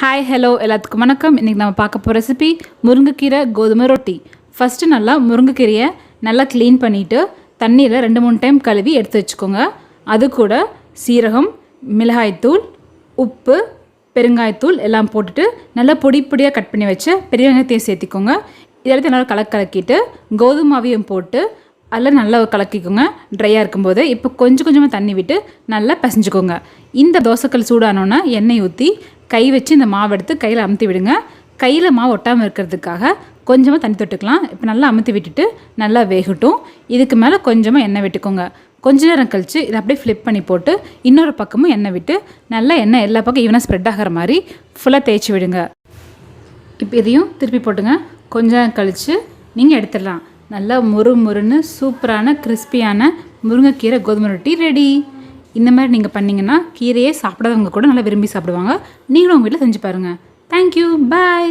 Hi hello எல்லாத்துக்கும் வணக்கம். இன்றைக்கி நம்ம பார்க்க போகிற ரெசிபி முருங்கைக்கீரை கோதுமை ரொட்டி. ஃபஸ்ட்டு நல்லா முருங்கைக்கீரையை நல்லா க்ளீன் பண்ணிவிட்டு தண்ணியில் 2-3 டைம் கழுவி எடுத்து வச்சுக்கோங்க. அது கூட சீரகம், மிளகாய்த்தூள், உப்பு, பெருங்காயத்தூள் எல்லாம் போட்டுட்டு நல்லா பொடியாக கட் பண்ணி வச்சு பெரிய வெங்காயத்தையும் சேர்த்திக்கோங்க. இதெல்லாத்தையும் நல்லா கலக்கிட்டு கோதுமாவையும் போட்டு அதில் நல்லா கலக்கிக்கோங்க ட்ரையாக இருக்கும்போது. இப்போ கொஞ்சமாக தண்ணி விட்டு நல்லா பிசைஞ்சுக்கோங்க. இந்த தோசைக்கல் சூடானோன்னா எண்ணெய் ஊற்றி கை வச்சு இந்த மாவு எடுத்து கையில் அமுத்தி விடுங்க. கையில் மாவு ஒட்டாமல் இருக்கிறதுக்காக கொஞ்சமாக தண்ணி தொட்டுக்கலாம். இப்போ நல்லா அமுத்தி விட்டுட்டு நல்லா வேகட்டும். இதுக்கு மேலே கொஞ்சமாக எண்ணெய் விட்டுக்கோங்க. கொஞ்ச நேரம் கழித்து இதை அப்படியே ஃப்ளிப் பண்ணி போட்டு இன்னொரு பக்கமும் எண்ணெய் விட்டு நல்லா எண்ணெய் எல்லா பக்கம் ஈவனாக ஸ்ப்ரெட் ஆகிற மாதிரி ஃபுல்லாக தேய்ச்சி விடுங்க. இப்போ இதையும் திருப்பி போட்டுங்க. கொஞ்ச நேரம் கழித்து நீங்கள் எடுத்துடலாம். நல்லா முறுன்னு சூப்பரான கிறிஸ்பியான முருங்கைக்கீரை கோதுமை ரொட்டி ரெடி. இந்த மாதிரி நீங்கள் பண்ணிங்கன்னா கீரையே சாப்பிடாதவங்க கூட நல்லா விரும்பி சாப்பிடுவாங்க. நீங்களும் உங்கள் வீட்டில் செஞ்சு பாருங்கள். தேங்க்யூ, பாய்.